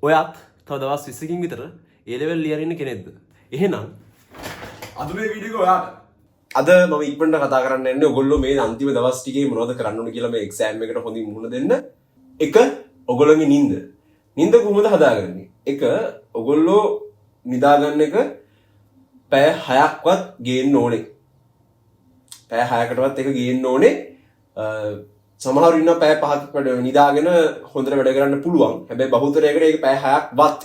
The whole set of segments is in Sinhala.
ඔයත් තව දවස් 20කින් විතර A level ලියලා ඉන්න කෙනෙක්ද? එහෙනම් අද මේ වීඩියෝ එක ඔයාට අද මම ඉක්මනට කතා කරන්න යන්නේ ඔයගොල්ලෝ මේ අන්තිම දවස් ටිකේ මොනවද කරන්න ඕන කියලා මේ එක්සෑම් එකට හොඳින් මුහුණ දෙන්න. එක ඔයගොල්ලෝගේ නිින්ද. නිින්ද කොහොමද හදාගන්නේ? එක ඔයගොල්ලෝ නිදා ගන්න එක පැය 6ක්වත් ගේන්න ඕනේ. පැය 6කටවත් එක ගේන්න ඕනේ. සමහරු ඉන්න පැය 5ක් නිදාගෙන හොඳට වැඩ කරන්න පුළුවන්. හැබැයි බහුතරයකට ඒක පැය 6ක්වත්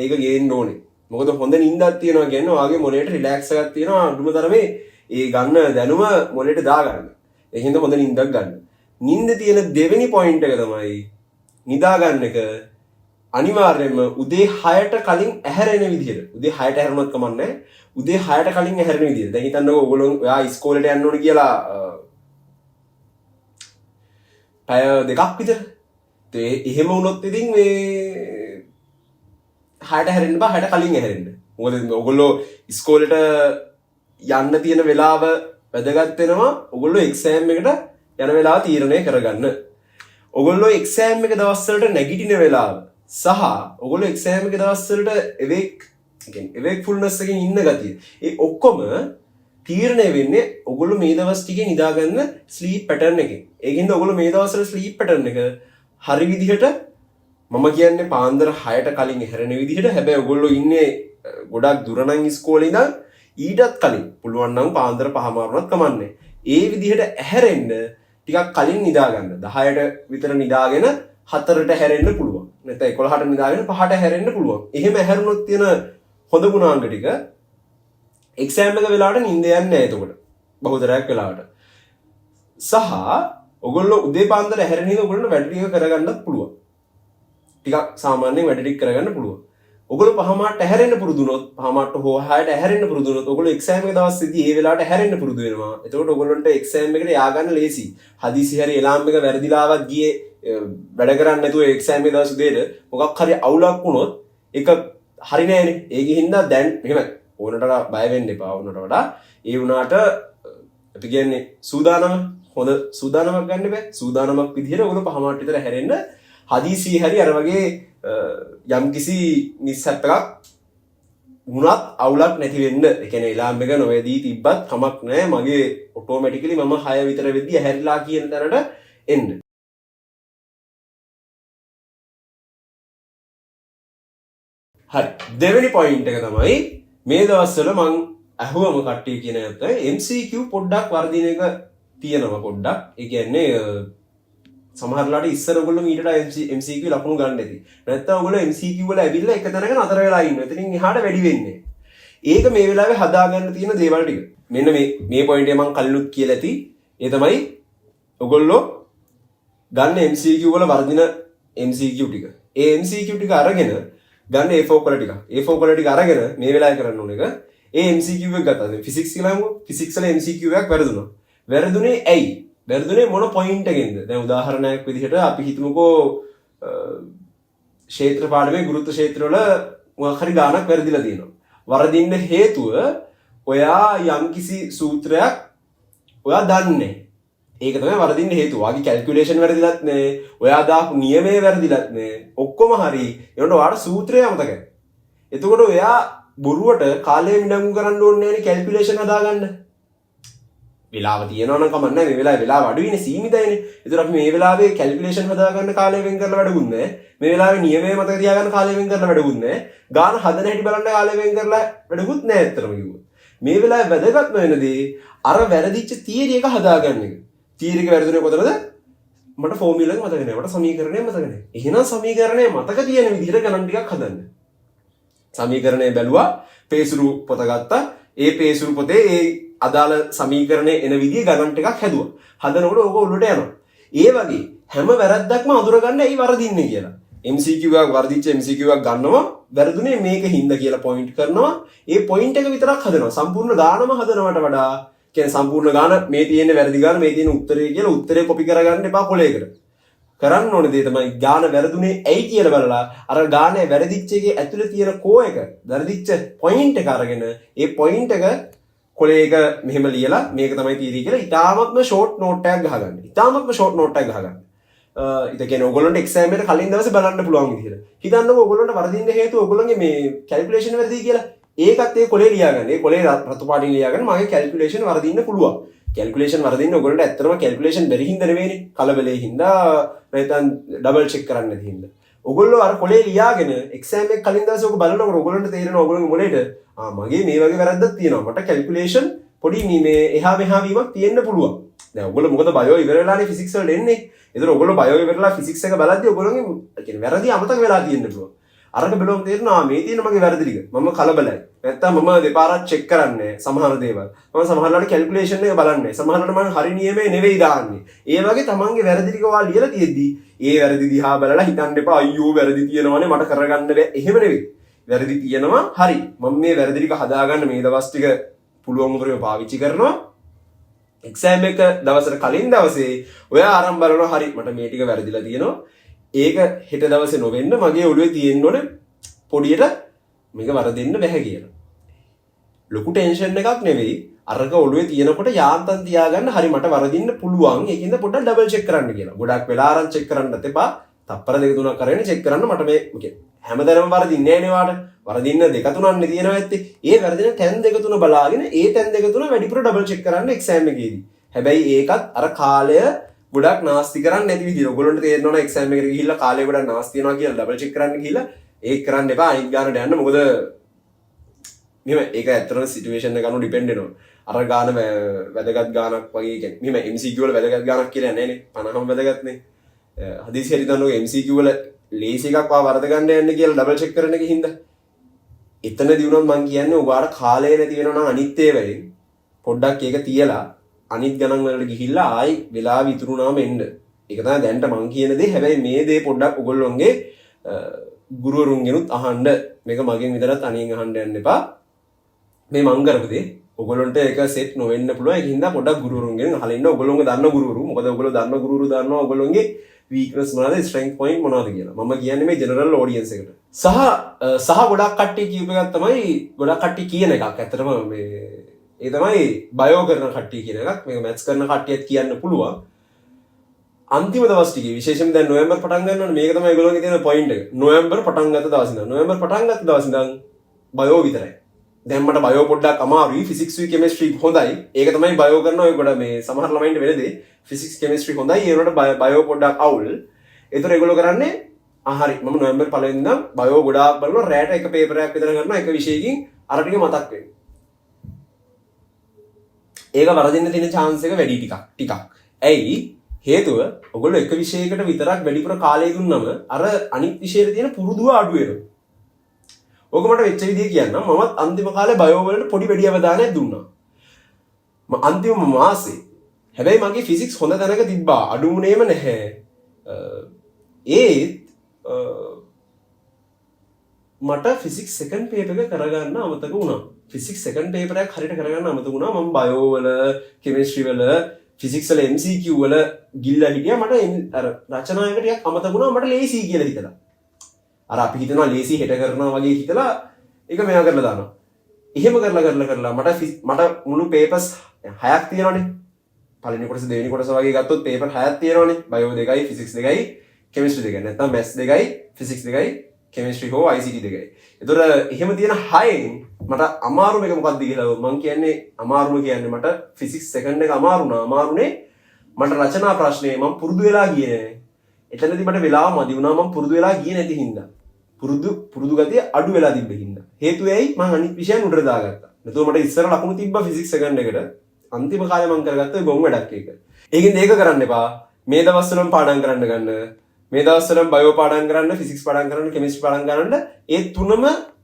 ඒක ගේන්න ඕනේ. මොකද හොඳ නිින්දක් තියෙනවා කියන්නේ ඔයාගේ මොළයට රිලැක්ස් එකක් තියෙනවා අඳුම තරමේ ඒ ගන්න දැනුම මොළයට දාගන්න. ඒකින්ද හොඳ නිින්දක් ගන්න. නිින්ද තියෙන දෙවෙනි පොයින්ට් එක තමයි නිදා ගන්න එක අනිවාර්යයෙන්ම උදේ 6ට කලින් ඇහැරෙන විදිහට. උදේ 6ට ඇහැරුණත් කමක් නැහැ. උදේ 6ට කලින් ඇහැරෙන විදිහට. දැන් හිතන්නකෝ ඔයගොල්ලෝ ඔයා ඉස්කෝලේට යන්න ඕනේ කියලා පැය 2ක් විතර. ඒ එහෙම වුණොත් ඉතින් මේ 6ට හැරෙන්න බෑ 6ට කලින් හැරෙන්න. මොකද ඔයගොල්ලෝ ඉස්කෝලේට යන්න තියෙන වෙලාව වැදගත් වෙනවා. ඔයගොල්ලෝ එක්සෑම් එකට යන වෙලාව තීරණය කරගන්න. ඔයගොල්ලෝ එක්සෑම් එක දවස් වලට නැගිටින වෙලාව සහ ඔයගොල්ලෝ එක්සෑම් එක දවස් වලට එවේක්ෆුල්නස් එකකින් ඉන්න ගතිය. ඒ ඔක්කොම තීරණය වෙන්නේ ඔයගොල්ලෝ මේ දවස් ටිකේ නිදා ගන්න ස්ලීප් පැටර්න් එකෙන්. ඒකින්ද ඔයගොල්ලෝ මේ දවස්වල ස්ලීප් පැටර්න් එක හරි විදිහට මම කියන්නේ පාන්දර 6ට කලින් හැරෙන විදිහට. හැබැයි ඔයගොල්ලෝ ඉන්නේ ගොඩක් දුර නම් ඉස්කෝලේ ඉඳන් ඊටත් කලින් පුළුවන් නම් පාන්දර 5:00 කමන්නේ. ඒ විදිහට ඇහැරෙන්න ටිකක් කලින් නිදා ගන්න. 10ට විතර නිදාගෙන 4ට හැරෙන්න පුළුවන්. නැත්නම් 11ට නිදාගෙන 5ට හැරෙන්න පුළුවන්. එහෙම හැරුණොත් තියෙන හොඳ ගුණාංග ටික එක්සෑම් එක වෙලාවට නිින්ද යන්නේ නැහැ එතකොට. බහුතරයක් වෙලාවට. සහ ඔයගොල්ලෝ උදේ පාන්දර හැරෙන ඉඳන් ඔයගොල්ලන්ට වැඩ ටික කරගන්නත් පුළුවන්. ටිකක් සාමාන්‍යයෙන් වැඩ ටික කරගන්න පුළුවන්. ඔයගොල්ලෝ 5:00ට හැරෙන්න පුරුදු වුණොත් 5:00ට හෝ 6ට හැරෙන්න පුරුදු වුණොත් ඔයගොල්ලෝ එක්සෑම් එක දවසේදී ඒ වෙලාවට හැරෙන්න පුරුදු වෙනවා. එතකොට ඔයගොල්ලන්ට එක්සෑම් එකට යා ගන්න ලේසි. හදිසි හරි එලාම් එක වැරදිලාවත් ගියේ වැඩ කරන්නේ නැතුව එක්සෑම් එක දවස් උදේට මොකක් හරි අවුලක් වුණොත් ඒක හරි නෑනේ. ඒකින් දැන් මෙහෙම ඕනට බය වෙන්න එපා. ඕනට වඩා ඒ වුණාට අපි කියන්නේ සූදානම හොඳ සූදානමක් ගන්න බෑ. සූදානමක් විදිහට ඔයගොල්ලෝ 5:00ට විතර හැරෙන්න හදිසි හරි අර වගේ යම්කිසි මිස්හැප් එකක් වුණත් අවුලක් නැති වෙන්න. ඒ කියන්නේ එලාම් එක නොවැදී තිබ්බත් කමක් නැහැ. මගේ ඔටෝමැටිකලි මම 6 විතර වෙද්දී ඇහැරිලා කියන තැනට එන්න. හරි. දෙවෙනි පොයින්ට් එක තමයි මේ දවස්වල මං අහුවම කට්ටිය කියන ඇත්ත MCQ පොඩ්ඩක් වර්ධින එක තියෙනවා පොඩ්ඩක්. ඒ කියන්නේ සමහරලාට ඉස්සර ඔයගොල්ලෝ මීටට MCQ ලකුණු ගන්න ඇති. නැත්නම් ඔයගොල්ලෝ MCQ වල ඇවිල්ලා එක තැනක නතර වෙලා ඉන්නවා. එතනින් එහාට වැඩි වෙන්නේ. ඒක මේ වෙලාවේ හදාගන්න තියෙන දේවල් ටික. මෙන්න මේ පොයින්ට් එක මම කලිනුත් කියලා ඇති. ඒ තමයි ඔයගොල්ලෝ ගන්න MCQ වල වර්ධින MCQ ටික. ඒ MCQ ටික අරගෙන ගන්න A4 කොළ ටික. A4 කොළ ටික අරගෙන මේ වෙලාවේ කරන්න ඕන එක. ඒ MCQ එක ගත්තා. දැන් ෆිසික්ස් කියලා හමුව. ෆිසික්ස් වල MCQ එකක් වැරදුනා. වැරදුනේ ඇයි? වැරදුනේ මොන පොයින්ට් එකෙන්ද? දැන් උදාහරණයක් විදිහට අපි හිතමුකෝ ක්ෂේත්‍ර පාඩමේ ගුරුත්ව ක්ෂේත්‍ර වල මොකක් හරි ගාණක් වැරදිලා තියෙනවා. වරදින්න හේතුව ඔයා යම්කිසි සූත්‍රයක් ඔයා දන්නේ. ඒක තමයි වරදින්න හේතුව. ඔයාගේ කැල්කියුලේෂන් වැරදිලත් නැහැ. ඔයා දාපු නියමය වැරදිලත් නැහැ. ඔක්කොම හරි. ඒකට ඔයාට සූත්‍රය අමතකයි. එතකොට ඔයා බොරුවට කාලය මිඩංගු කරන්න ඕනේ නැහැ නේ කැල්කියුලේෂන් හදාගන්න. වෙලාව තියෙනවා නම් කමක් නැහැ. මේ වෙලාවේ වෙලාව අඩුයිනේ සීමිතයිනේ. ඒතර අපි මේ වෙලාවේ කැල්කියුලේෂන් හදාගන්න කාලය වෙන් කරලා වැඩකුත් නැහැ. මේ වෙලාවේ නියමය මතක තියාගන්න කාලය වෙන් කරලා වැඩකුත් නැහැ. ගාන හදන හැටි බලන්න කාලය වෙන් කරලා වැඩකුත් නැහැ ඇත්තටම කිව්වොත්. මේ වෙලාවේ වැදගත්ම වෙනදී අර වැරදිච්ච තියරි එක හදාගන්න එක. තියරි එක වැරදුනේ කොතනද? මට ෆෝමියුලා එක මතක නැහැ. මට සමීකරණය මතක නැහැ. එහෙනම් සමීකරණය මතක තියෙන විදිහට ගණන් ටිකක් හදන්න. සමීකරණය බැලුවා, පේසුරු පොත ගත්තා. ඒ පේසුරු පොතේ ඒ අදාළ සමීකරණය එන විදිහ ගණන් ටිකක් හැදුවා. හදනකොට ඕක උඩට යනවා. ඒ වගේ හැම වැරද්දක්ම අඳුරගන්න ඇයි වරදින්නේ කියලා. MCQ එකක් වර්ධිච්ච MCQ එකක් ගන්නවා. වැරදුනේ මේක හින්දා කියලා පොයින්ට් කරනවා. ඒ පොයින්ට් එක විතරක් හදනවා. සම්පූර්ණ ගානම හදනවට වඩා කියන්නේ සම්පූර්ණ ගාන මේ තියෙන වැරදි ගාන මේ තියෙන උත්තරේ කියලා උත්තරේ කොපි කරගන්න එපා කොලයකට. කරන්න ඕනේ දේ තමයි ගාන වැරදුනේ ඇයි කියලා බලලා අර ගානේ වැරදිච්ච එකේ ඇතුලේ තියෙන කෝ එක වැරදිච්ච පොයින්ට් එක අරගෙන ඒ පොයින්ට් එක කොලේක මෙහෙම ලියලා මේක තමයි තීරී කියලා ඉතාමත්ම ෂෝට් නෝට් එකක් ගහගන්න. ඉතාමත්ම ෂෝට් නෝට් එකක් ගහගන්න. ඒ කියන්නේ ඔයගොල්ලන්ට එක්සෑම් එකට කලින් දවසේ බලන්න පුළුවන් විදිහට. හිතන්නකෝ ඔයගොල්ලන්ට වරදින්න හේතුව ඔයගොල්ලන්ගේ මේ කැල්කියුලේෂන් වැරදි කියලා. ඒකත් ඒ කොලේ ලියාගන්න. ඒ කොලේ රතු පාටින් ලියාගන්න මගේ කැල්කියුලේෂන් වරදින්න පුළුවන්. කැල්කියුලේෂන් වරදින්න ඔයගොල්ලන්ට ඇත්තටම කැල්කියුලේෂන් බැරි හින්දා නෙවෙයිනේ. කලබලේ හින්දා නැත්නම් ඩබල් චෙක් කරන්න නැති හින්දා. ඔයගොල්ලෝ අර කොලේ ලියාගෙන එක්සෑම් එක කලින් දවසේ ඔක බලනකොට ඔයගොල්ලන්ට තේරෙනවා ඔයගොල්ලෝගේ මොලේට මගේ මේ වගේ වැරද්දක් තියෙනවා. මට කැල්කියුලේෂන් පොඩි මේ එහා මෙහා වීමක් තියෙන්න පුළුවන්. දැන් ඔයගොල්ලෝ මොකද බයෝ ඉවර වෙලානේ ෆිසික්ස් වලට එන්නේ. ඒතර ඔයගොල්ලෝ බයෝ ඉවරලා ෆිසික්ස් එක බලද්දී ඔයගොල්ලෝගේ කියන්නේ වැරදි අමතක වෙලා තියෙන්න පුළුවන්. අරක බලවම තේරෙනවා මේ තියෙන මගේ වැරදි ටික. මම කලබලයි. නැත්තම් මම දෙපාරක් චෙක් කරන්නේ සමහර දේවල්. මම සමහරලාට කැල්කියුලේෂන් එක බලන්නේ. සමහරලාට මම හරි නියමේ නෙවෙයි දාන්නේ. ඒ වගේ තමන්ගේ වැරදි ටික ඔයාලා ලියලා තියෙද්දී ඒ වැරදි දිහා බලලා හිතන්න එපා අයියෝ වැරදි තියෙනවනේ මට කරගන්න බෑ. එහෙම නෙවෙයි. වැරදි තියෙනවා හරි. මම මේ වැරදි ටික හදාගන්න මේ දවස් ටික පුළුවන් උපරිම පාවිච්චි කරනවා. එක්සෑම් එක දවසට කලින් දවසේ ඔයා ආරම්භ බලනවා හරි මට මේ ටික වැරදිලා තියෙනවා. ඒක හෙට දවසේ නොවෙන්න මගේ ඔළුවේ තියෙන්න ඕනේ පොඩියට මේක වරදින්න බෑ කියලා. ලොකු ටෙන්ෂන් එකක් නෙවෙයි. අරක ඔළුවේ තියෙනකොට යාන්තම් තියාගන්න හරි මට වරදින්න පුළුවන්. ඒකින්ද පොඩ්ඩක් ඩබල් චෙක් කරන්න කියලා. ගොඩක් වෙලා අරන් චෙක් කරන්නත් එපා. තප්පර දෙක තුනක් කරගෙන චෙක් කරන්න මට මේ හැමදාම වරදින්නේ නැහැ නේ වාට. වරදින්න දෙක තුනක් නේ තියෙනවා ඇත්තේ. ඒ වරදින තැන් දෙක තුන බලාගෙන ඒ තැන් දෙක තුන වැඩිපුර ඩබල් චෙක් කරන්න එක්සෑම් එකේදී. හැබැයි ඒකත් අර කාලය ගොඩක් නාස්ති කරන්නේ නැති විදිහට. ඔයගොල්ලන්ට තේරෙනවා නම් එක්සෑම් එකට ගිහිල්ලා කාලය ගොඩක් නාස්ති වෙනවා කියලා ඩබල් චෙක් කරන්න ගිහිල්ලා ඒක කරන්න එපා. අනිත් ගානට යන්න. මොකද මෙහෙම ඒක ඇත්තටම සිටුේෂන් එක අනුව ඩිපෙන්ඩ් වෙනවා. අර ගාන වැදගත් ගානක් වගේ කියන්නේ. මෙහෙම MCQ වල වැදගත් ගානක් කියලා නැහැ නේ. 50ම වැදගත්නේ. හදිසි හරි දන්නෝ MCQ වල ලේසි එකක් වා වරද ගන්න යන්න කියලා ඩබල් චෙක් කරන එකේ හින්දා. එතනදී වුණොත් මම කියන්නේ ඔයාලට කාලය නැති වෙනවා නම් අනිත් ඒවායින් පොඩ්ඩක් ඒක තියලා අනිත් ගණන් වලට ගිහිල්ලා ආයි වෙලාව ඉතුරුනාම එන්න. ඒක තමයි දැන්ට මං කියන දේ. හැබැයි මේ දේ පොඩ්ඩක් ඔයගොල්ලොන්ගේ ගුරුවරුන්ගෙනුත් අහන්න. මේක මගෙන් විතරක් අනින් අහන්න යන්න එපා. මේ මං කරපු දේ ඔයගොල්ලන්ට ඒක සෙට් නොවෙන්න පුළුවන්. ඒකින් හින්දා පොඩ්ඩක් ගුරුවරුන්ගෙන් අහලා ඉන්න. ඔයගොල්ලෝගේ දන්න ගුරුවරු. මොකද ඔයගොල්ලෝ දන්න ගුරුවරු දන්නවා ඔයගොල්ලෝගේ weakness මොනවාද strength point මොනවාද කියලා. මම කියන්නේ මේ general audience එකට. සහ ගොඩක් කට්ටිය කියූප එකක් තමයි ගොඩක් කට්ටිය කියන එකක්. ඇත්තටම මේ ඒ තමයි බයෝ කරන කට්ටිය කියන එකක්. මේක මැත්ස් කරන කට්ටියත් කියන්න පුළුවන්. අන්තිම දවස් ටිකේ විශේෂයෙන් දැන් නොවැම්බර් පටන් ගන්නවනේ. මේක තමයි ඒගොල්ලෝගේ තියෙන පොයින්ට් එක. නොවැම්බර් පටන් ගත්ත දවස් ඉඳන් නොවැම්බර් පටන් ගත්ත දවස් ඉඳන් බයෝ විතරයි. දැන් මට බයෝ පොඩ්ඩක් අමාරුයි. ෆිසික්ස් වී කෙමිස්ට්‍රි හොඳයි. ඒක තමයි බයෝ කරන ඔය ගොඩ මේ සමහර ළමයින්ට වෙන දේ. ෆිසික්ස් කෙමිස්ට්‍රි හොඳයි. ඒ වුණාට බයෝ පොඩ්ඩක් අවුල්. ඒතර ඒගොල්ලෝ කරන්නේ හරි මම නොවැම්බර් පළවෙනි ඉඳන් බයෝ ගොඩාක් බලනවා. රැට එක පේපර් එකක් විතර කරනවා. එක විෂයකින් අර ටික මතක් වෙනවා. ඒක වරදින්න තියෙන chance එක වැඩි ටිකක්. ඇයි? හේතුව ඔයගොල්ලෝ එක විෂයයකට විතරක් වැඩිපුර කාලය දුන්නම අර අනිත් විෂයට තියෙන පුරුදුව අඩු වෙනවා. ඕක මට වෙච්ච විදිය කියන්නම්. මමත් අන්තිම කාලේ බයෝ වලට පොඩි වැඩි අවධානයක් දුන්නා. අන්තිම මාසේ. හැබැයි මගේ ෆිසික්ස් හොඳ තැනක තිබ්බා. අඩුුනේම නැහැ. මට ෆිසික්ස් සෙකන්ඩ් පේපර් එක කරගන්න අමතක වුණා. ෆිසික්ස් සෙකන්ඩ් පේපර් එකක් හරියට කරගන්න අමතක වුණා. මම බයෝ වල, කෙමිස්ට්‍රි වල, ෆිසික්ස් වල MCQ වල ගිල්ලා හිටියා. මට අර රචනායක ටිකක් අමතක වුණා. මට ලේසි කියලා හිතලා. අර අපි හිතනවා ලේසි හෙට කරනවා වගේ හිතලා ඒක මෙයා කරලා දානවා. එහෙම කරලා මට මුළු පේපර්ස් 6ක් තියෙනවනේ. පළවෙනි කොටස දෙවෙනි කොටස වගේ ගත්තොත් පේපර් 6ක් තියෙනවනේ. බයෝ 2යි, ෆිසික්ස් 2යි, කෙමිස්ට්‍රි 2යි. නැත්නම් මැත්ස් 2යි, ෆිසික්ස් 2යි, කෙමිස්ට්‍රි හෝ ICT 2යි. ඒතර එහෙම තියෙන 6න් මට අමාරුම එක මොකක්ද කියලා මම කියන්නේ අමාරුම කියන්නේ මට ෆිසික්ස් සෙකන්ඩ් එක අමාරුනේ මට රචනා ප්‍රශ්නේ මම පුරුදු වෙලා ගියේ නෑ. එතනදී මට වෙලාව මදි වුණා මම පුරුදු වෙලා ගියේ නැති හින්දා. පුරුදු ගතිය අඩු වෙලා තිබ්බ හින්දා. හේතුව ඇයි? මම අනිත් විෂයන් උඩට දාගත්තා. නැතුව මට ඉස්සර ලකුණු තිබ්බා ෆිසික්ස් සෙකන්ඩ් එකට. අන්තිම කාලේ මම කරගත්තා ගොම් වැඩක් ඒක. ඒකෙන් ඒක කරන්න එපා. මේ දවස්වලම පාඩම් කරන්න ගන්න. මේ දවස්වලම බයෝ පාඩම් කරන්න, ෆිසික්ස් පාඩම් කරන්න, කෙමිස්ට්‍රි පාඩම් කරන්න. ඒ තුනම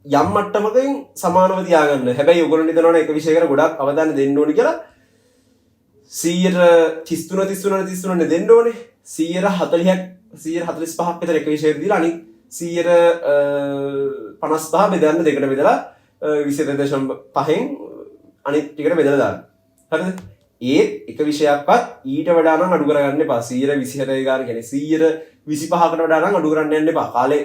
යම් මට්ටමකින් සමානව තියාගන්න. හැබැයි ඔයගොල්ලෝ හිතනවනේ එක විෂයකට ගොඩක් අවධානය දෙන්න ඕනි කියලා. 133 දෙන්න ඕනේ. 140ක් 145ක් විතර එක විෂයකට දීලා අනිත් 155 බෙදන්න දෙකට බෙදලා 22.5න් අනිත් ටිකට බෙදලා දාන්න. හරිද? ඒත් එක විෂයක්වත් ඊට වඩා නම් අඩු කරගන්න එපා. 127 ගාන කියන්නේ 125කට වඩා නම් අඩු කරන්න යන්න එපා. කාලේ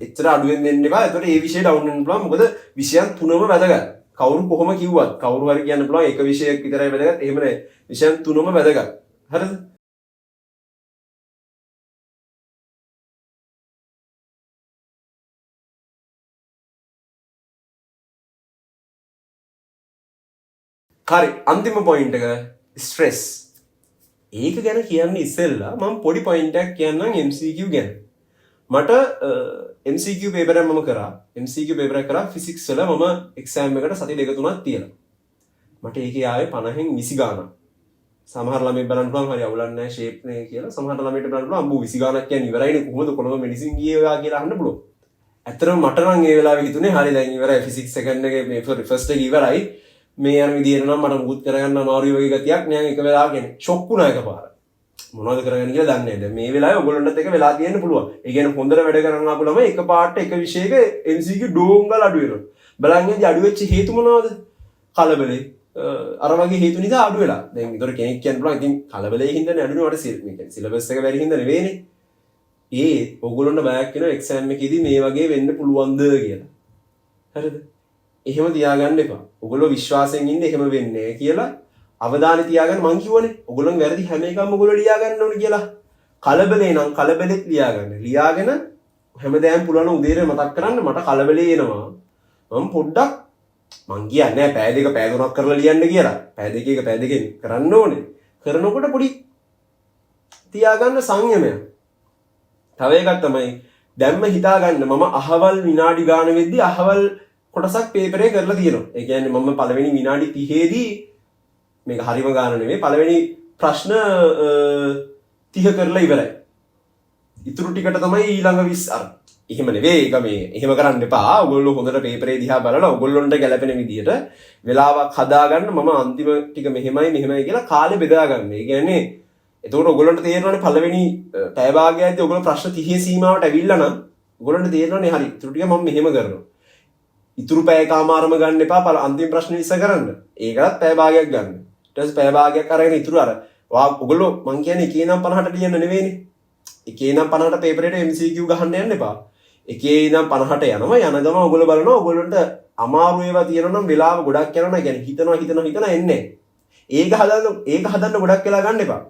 එච්චර අඩුවෙන් දෙන්න එපා. එතකොට ඒ විෂය ඩවුන් වෙන්න පුළුවන්. මොකද විෂයන් තුනම වැදගත්. කවුරු කොහොම කිව්වත් කවුරු හරි කියන්න පුළුවන් එක විෂයක් විතරයි වැදගත්. එහෙම නෑ. විෂයන් තුනම වැදගත්. හරිද? හරි අන්තිම පොයින්ට් එක ස්ට්‍රෙස්. ඒක ගැන කියන්නේ ඉස්සෙල්ලා මම පොඩි පොයින්ට් එකක් කියන්නම් MCQ ගැන. මට MCQ පේපර් එක මම කරා. MCQ පේපර් එක කරා ෆිසික්ස් වල මම එක්සෑම් එකට සති දෙක තුනක් තියලා. මට ඒකේ ආවේ 50න් 20 ගාණක්. සමහර ළමයි බලන්න පුළුවන් හරි අවුලක් නැහැ ෂේප් නේ කියලා. සමහර ළමයිට බලන්න පුළුවන් අම්බු 20 ගාණක් කියන්නේ ඉවරයිනේ කොහොමද කොළඹ මෙඩිසින් ගියේ ඔයා කියලා අහන්න පුළුවන්. ඇත්තටම මට නම් ඒ වෙලාවේ හිතුනේ හරි දැන් ඉවරයි ෆිසික්ස් සෙකන්ඩ් එකේ මේ ෆස්ට් එක ඉවරයි. මේ යන විදියට නම් මට මුකුත් කරගන්න අමාරුයි වගේ ගතියක් නෑ. එක වෙලාවක කියන්නේ ෂොක් වුණා එකපාර. මොනවද කරගන්නේ කියලා දන්නේ නැහැ. දැන් මේ වෙලාවේ ඔයගොල්ලන්ටත් එක වෙලා තියෙන්න පුළුවන්. ඒ කියන්නේ හොඳට වැඩ කරන ආපු ළමයි එකපාරට එක විෂයක MCQ ඩෝංගල් අඩු වෙනවා. බලන්නේ අඩු වෙච්ච හේතු මොනවද? කලබලේ. අර වගේ හේතු නිසා අඩු වෙලා. දැන් ඒතර කෙනෙක් කියන්න පුළුවන් ඉතින් කලබලේ හින්දානේ අඩු වෙනවට මේ සිලබස් එක වැඩි හින්දා නෙවෙයිනේ. ඔයගොල්ලන්ට බයක් වෙනවා එක්සෑම් එකේදී මේ වගේ වෙන්න පුළුවන්ද කියලා. හරිද? එහෙම තියාගන්න එපා. ඔයගොල්ලෝ විශ්වාසයෙන් ඉන්න එහෙම වෙන්නේ නැහැ කියලා අවධානය තියාගන්න මං කියවනේ. ඔයගොල්ලන් වැරදි හැම එකම ඔයගොල්ලෝ ලියා ගන්න ඕනේ කියලා. කලබලේ නම් කලබලෙත් ලියා ගන්න. ලියාගෙන හැමදාම පුළුවන් උදේට මතක් කරන්න මට කලබලේ එනවා. මම පොඩ්ඩක් මං කියන්නේ පැය දෙක පැය තුනක් කරලා ලියන්න කියලා. පැය දෙකක පැය දෙකෙන් කරන්න ඕනේ. කරනකොට පොඩි තියාගන්න සංයමයක්. තව එකක් තමයි දැම්ම හිතාගන්න මම අහවල් විනාඩි ගාන වෙද්දි අහවල් කොටසක් පේපරේ කරලා තියෙනවා. ඒ කියන්නේ මම පළවෙනි විනාඩි 30 දී මේක හරිම ගාන නෙවෙයි පළවෙනි ප්‍රශ්න 30 කරලා ඉවරයි. ඉතුරු ටිකට තමයි ඊළඟ 20 අර. එහෙම නෙවෙයි ඒක මේ එහෙම කරන්න එපා. ඔයගොල්ලෝ හොඳට පේපරේ දිහා බලලා ඔයගොල්ලොන්ට ගැලපෙන විදියට වෙලාවක් හදාගන්න මම අන්තිම ටික මෙහෙමයි කියලා කාලේ බෙදා ගන්න. ඒ කියන්නේ එතකොට ඔයගොල්ලන්ට තේරෙනවානේ පළවෙනි පැය භාගයේදී ඔයගොල්ලෝ ප්‍රශ්න 30 සීමාවට ඇවිල්ලා නම් ඔයගොල්ලන්ට තේරෙනවානේ හරි ඉතුරු ටික මම මෙහෙම කරනවා. ඉතුරු පැයකමාරම ගන්න එපා අන්තිම ප්‍රශ්න 20 කරන්න. ඒකලත් පැය භාගයක් ගන්න. ඊට පස්සේ පැය භාගයක් අරගෙන ඉතුරු අර ඔයගොල්ලෝ මං කියන්නේ එකේ නම් 50ට ලියන්න නෙවෙයිනේ. එකේ නම් 50ට පේපරේට MCQ ගහන්න යන්න එපා. එකේ නම් 50ට යනවා යන ගම ඔයගොල්ලෝ බලනවා ඔයගොල්ලන්ට අමාරු ඒවා තියෙනවා නම් වෙලාව ගොඩක් යනවා. يعني හිතනවා එන්නේ. ඒක හදන්න ගොඩක් වෙලා ගන්න එපා.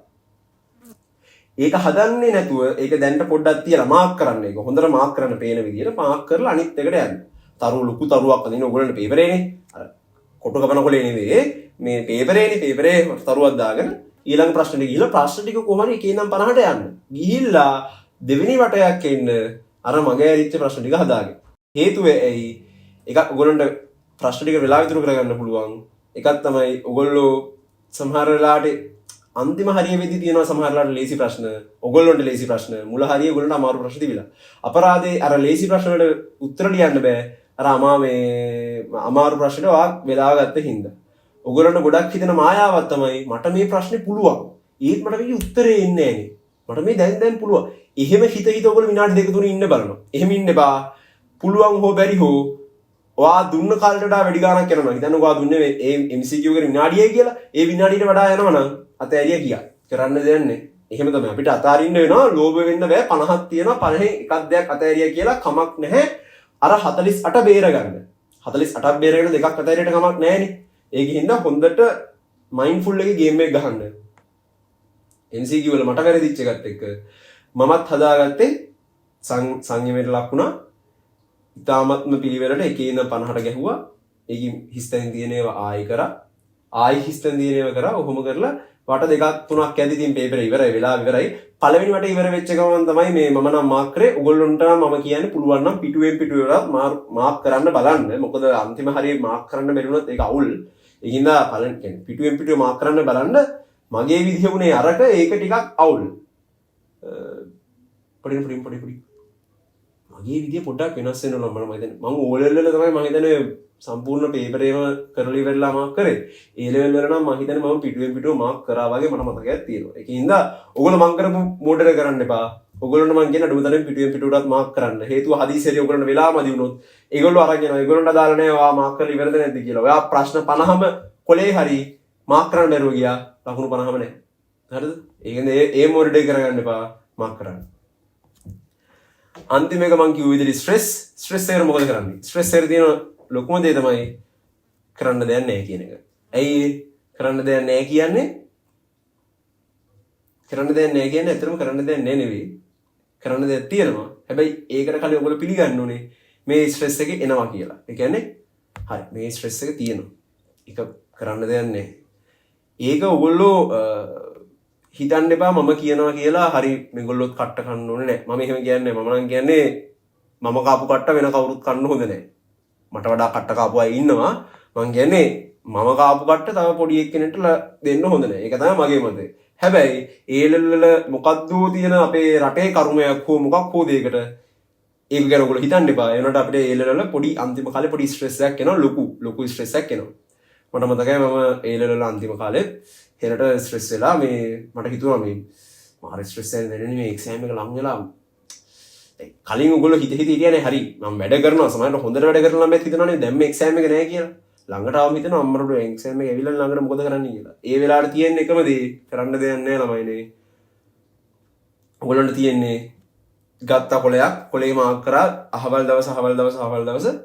ඒක හදන්නේ නැතුව ඒක දැන්ට පොඩ්ඩක් තියලා මාක් කරන්න. ඒක හොඳට මාක් කරන්න පේන විදියට මාක් කරලා අනිත් එකට යන්න. තරු ලොකු තරුවක් අදින්න ඔයගොල්ලන්ට පේපරේනේ. අර කොටු කපන කොලේ නෙවෙයි මේ පේපරේ තරුවක් දාගෙන ඊළඟ ප්‍රශ්නෙට ගිහිල්ලා ප්‍රශ්න ටික කොහොමද එකේ නම් 50ට යන්න. ගිහිල්ලා දෙවෙනි වටයක් එන්න අර මගේ ඇරිච්ච ප්‍රශ්න ටික හදාගෙන. හේතුව ඇයි? එකක් ඔයගොල්ලන්ට ප්‍රශ්න ටික වෙලා විතර කරගන්න පුළුවන්. එකක් තමයි ඔයගොල්ලෝ සමහර වෙලාවට අන්තිම හරිය වෙද්දි තියෙනවා සමහර වෙලාවට ලේසි ප්‍රශ්න. ඔයගොල්ලන්ට ලේසි ප්‍රශ්න. මුල හරිය ඔයගොල්ලන්ට අමාරු ප්‍රශ්න තිබිලා. අපරාධේ අර ලේසි ප්‍රශ්න වලට උත්තර ලියන්න බෑ. අර අමාරු ප්‍රශ්නෙට වාක් වෙලාව ගත්ත හින්දා. ඔයගොල්ලන්ට ගොඩක් හිතෙන මායාවක් තමයි මට මේ ප්‍රශ්නේ පුළුවන්. ඒත් මට මේකේ උත්තරේ එන්නේ නැහනේ. මට මේ දැන් පුළුවන්. එහෙම හිත ඔයගොල්ලෝ විනාඩි දෙක තුන ඉන්න බලනවා. එහෙම ඉන්න එපා. පුළුවන් හෝ බැරි හෝ ඔයා දුන්න කාලයට වඩා වැඩි ගාණක් යනවා. හිතන්නකෝ ඔයා දුන්නේ මේ MCQ එකේ විනාඩියයි කියලා. ඒ විනාඩියට වඩා යනවා නම් අතෑරිය ගියා. කරන්න දෙයක් නැහැ. එහෙම තමයි අපිට අතාරින්න වෙනවා. ලෝභ වෙන්න බෑ. 50ක් තියෙනවා. 50න් එකක් දෙයක් අතෑරිය කියලා කමක් නැහැ. අර 48 බේර ගන්න. 48ක් බේරගෙන දෙකක් අතෑරියට කමක් නැහැනේ. ඒකින්ද හොඳට මයින්ඩ්ෆුල් එකේ ගේම් එක ගහන්න. MCQ වල මට වැරදිච්ච එකත් එක්ක මමත් හදාගත්තේ සංයමයට ලක් වුණා. ඉතාමත්ම පිළිවෙලට එකේ ඉඳන් 50ට ගැහුවා. ඒකි හිස්තැන් තියෙන ඒවා ආයි කරා. ආයි හිස්තැන් තියෙන ඒවා කරා. ඔහොම කරලා වට දෙකක් තුනක් ඇද්දි තින් පේපර් ඉවරයි වෙලාව ඉවරයි. පළවෙනි වට ඉවර වෙච්ච ගමන් තමයි මේ මම නම් මාක් කරේ. ඔයගොල්ලන්ට නම් මම කියන්නේ පුළුවන් නම් පිටුවෙන් පිටුවට මාක් කරන්න බලන්න. මොකද අන්තිම හරිය මාක් කරන්න බැරි වුණොත් ඒක අවුල්. ඒකින්ද පළවෙනි කියන්නේ පිටුවෙන් පිටුව මාක් කරන්න බලන්න. මගේ විදිහ වුණේ අරක ඒක ටිකක් අවුල්. පොඩි මගේ විදිය පොඩ්ඩක් වෙනස් වෙනවා මම හිතන්නේ. මම ඕ ලෙවල් වල තමයි මම හිතන්නේ සම්පූර්ණ පේපරේම කරලා ඉවරලා මාක් කරේ. ඒ ලෙවල් වල නම් මම හිතන්නේ මම පිටුවෙන් පිටුව මාක් කරා වගේ මට මතකයක් තියෙනවා. ඒකින්ද ඔයගොල්ලෝ මං කරපු මොඩල් කරන්න එපා. ඔයගොල්ලන්ට මං කියන අඩුමතරමින් පිටුවෙන් පිටුවටත් මාක් කරන්න. හේතුව හදිසියෙ ඔයගොල්ලන්ට වෙලාමදි වුණොත් ඒගොල්ලෝ අරන් යනවා. ඒගොල්ලන්ට දාලා නැහැ ඔයා මාක් කරලා ඉවරද නැද්ද කියලා. ඔයා ප්‍රශ්න 50ම කොලේ හරි මාක් කරන්න බැරුව ගියා. ලකුණු 50ම නැහැ. හරිද? ඒකෙන්ද ඒ මොඩල් කරගන්න එපා මාක් කරන්න. අන්තිම එක මං කිව්ව විදිහට ස්ට්‍රෙස් එක මොකද කරන්නේ? ස්ට්‍රෙස් එක තියෙන ලොකුම දේ තමයි කරන්න දෙයක් නැහැ කියන එක. ඇයි කරන්න දෙයක් නැහැ කියන්නේ? කරන්න දෙයක් නැහැ කියන්නේ ඇත්තටම කරන්න දෙයක් නැහැ නෙවෙයි. කරන්න දෙයක් තියෙනවා. හැබැයි ඒකට කලින් ඔයගොල්ලෝ පිළිගන්න ඕනේ මේ ස්ට්‍රෙස් එක එනවා කියලා. ඒ කියන්නේ හරි මේ ස්ට්‍රෙස් එක තියෙනවා. ඒක කරන්න දෙයක් නැහැ. ඒක ඔයගොල්ලෝ හිතන්න එපා මම කියනවා කියලා හරි මේගොල්ලොත් කට්ට කන්න ඕනේ නැහැ. මම එහෙම කියන්නේ මම නම් කියන්නේ මම කාපු කට්ට වෙන කවුරුත් කන්න හොඳ නැහැ. මට වඩා කට්ට කාපු අය ඉන්නවා. මං කියන්නේ මම කාපු කට්ට තව පොඩි එක්කෙනෙක්ට දෙන්න හොඳ නැහැ. ඒක තමයි මගේ මතය. හැබැයි ඒලෙල්ල මොකද්ද තියෙන අපේ රටේ කර්මයක් හෝ මොකක් හෝ දෙයකට ඒක ගැන ඔයගොල්ලෝ හිතන්න එපා. ඒ වුණාට අපිට ඒලෙල්ල පොඩි අන්තිම කාලේ පොඩි ස්ට්‍රෙස් එකක් එනවා. ලොකු ස්ට්‍රෙස් එකක් එනවා. මට මතකයි මම ඒලෙල්ල අන්තිම කාලේ හෙලට ස්ට්‍රෙස් වෙලා මේ මට හිතුවා මේ මාර ස්ට්‍රෙස් එකක් දැනෙන්නේ මේ එක්සෑම් එක ලඟ වෙලා කලින් ඔයගොල්ලෝ හිතන්නේ හරි මම වැඩ කරනවා සමහරවිට හොඳට වැඩ කරන ළමයෙක් හිතනවානේ දැන් මේ එක්සෑම් එක නෑ කියලා. ළඟට ආවම හිතනවා අම්මරට එක්සෑම් එක ඇවිල්ලා ළඟට මොකද කරන්නේ කියලා. ඒ වෙලාවට තියෙන එකම දේ කරන්න දෙයක් නෑ ළමයිනේ. ඔයගොල්ලන්ට තියෙන්නේ ගත්ත කොලේ මාක් කරා අහවල් දවස්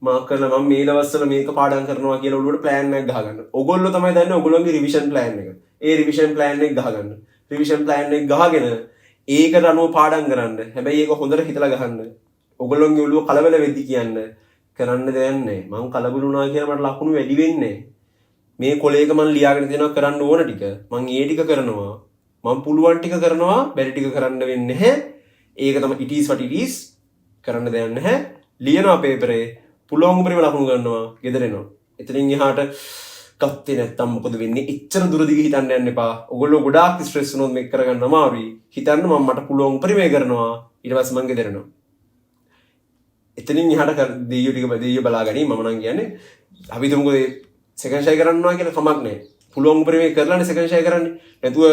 මාක් කරලා මම මේ දවස්වල මේක පාඩම් කරනවා කියලා ඔළුවට ප්ලෑන් එකක් ගහගන්න. ඔයගොල්ලෝ තමයි දන්නේ ඔයගොල්ලෝගේ රිවිෂන් ප්ලෑන් එක. ඒ රිවිෂන් ප්ලෑන් එක ගහගන්න. රිවිෂන් ප්ලෑන් එක ගහගෙන ඒකට අනුව පාඩම් කරන්න. හැබැයි ඒක හොඳට හිතලා ගහන්න. ඔයගොල්ලෝගේ ඔළුව කලබල වෙද්දි කියන්න කරන්න දෙයක් නැහැ. මං කලබල වුණා කියලා මට ලකුණු වැඩි වෙන්නේ නැහැ. මේ කොලේක මං ලියාගෙන තියෙනවා කරන්න ඕන ටික. මං ඒ ටික කරනවා. මං පුළුවන් ටික කරනවා. බැරි ටික කරන්න වෙන්නේ නැහැ. ඒක තමයි it is what it is. කරන්න දෙයක් නැහැ. ලියනවා පේපරේ. පුළුවන් උපරිම ලකුණු ගන්නවා. ගෙදර එනවා. එතනින් එහාට ගත්තේ නැත්තම් මොකද වෙන්නේ? එච්චර දුර දිග හිතන්න යන්න එපා. ඔයගොල්ලෝ ගොඩාක් ස්ට්‍රෙස් වුණොත් මේක කරගන්න අමාරුයි. හිතන්න මම මට පුළුවන් උපරිමය කරනවා. ඊට පස්සේ මං ගෙදර එනවා. එතනින් එහාට දෙයියෝ බලා ගනි. මම නම් කියන්නේ අපි තුමුකෝ සෙකන්ඩ් ෂයි කරනවා කියලා කමක් නැහැ. පුළුවන් උපරිමය කරලානේ සෙකන්ඩ් ෂයි කරන්නේ. නැතුව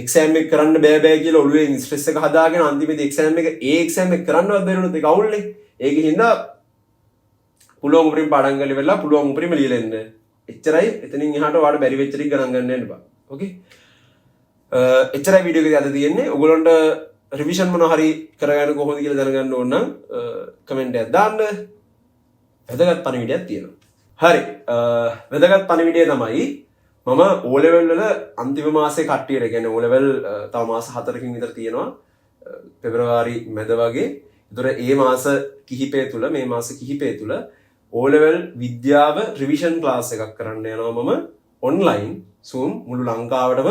එක්සෑම් එක කරන්න බෑ කියලා ඔළුවේ ස්ට්‍රෙස් එක හදාගෙන අන්තිමේදී එක්සෑම් එක කරන්නවත් බැරිුණොත් ඒක අවුල්නේ. ඒකෙන් හින්දා පුළුවන් උපරිම පාඩම් කරලා ඉවරලා පුළුවන් උපරිම ලියලා එන්න. එච්චරයි. එතනින් එහාට ඔයාලට බැරි වෙච්ච ටික ගණන් ගන්න යන්න එපා. ඕකේ. එච්චරයි වීඩියෝ එකේ අද තියෙන්නේ. ඔයගොල්ලන්ට රිවිෂන් මොනවා හරි කරගන්න කොහොමද කියලා දැනගන්න ඕන නම් කමෙන්ට් එකක් දාන්න. වැදගත් පණිවිඩයක් තියෙනවා. හරි. වැදගත් පණිවිඩය තමයි මම O level වල අන්තිම මාසේ කට්ටියට කියන්නේ O level තව මාස 4කින් විතර තියෙනවා. පෙබරවාරි මැද වගේ. ඒතර මේ මාස කිහිපය තුල මේ මාස කිහිපය තුල O level විද්‍යාව රිවිෂන් ක්ලාස් එකක් කරන්න යනවා මම ඔන්ලයින් Zoom මුළු ලංකාවටම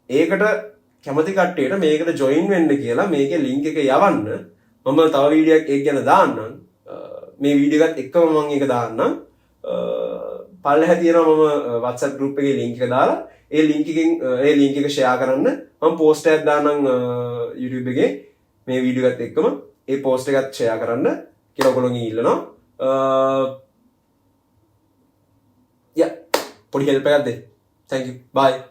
ඒකට කැමති කට්ටියට මේකට ජොයින් වෙන්න කියලා මේකේ ලින්ක් එක යවන්න මම තව වීඩියෝ එකක් ඒක ගැන දාන්නම් මේ වීඩියෝ එකත් එක්කම මම ඒක දාන්නම් පල්ලෙහා තියෙනවා මම WhatsApp group එකේ link එක දාලා ඒ link එක share කරන්න මම post එකක් දාන්නම් YouTube එකේ මේ වීඩියෝ එකත් එක්කම ඒ post එකත් share කරන්න කියලා ඔයගොල්ලෝ ඉල්ලනවා පොඩි help එකක් දෙන්න. Thank you. Bye.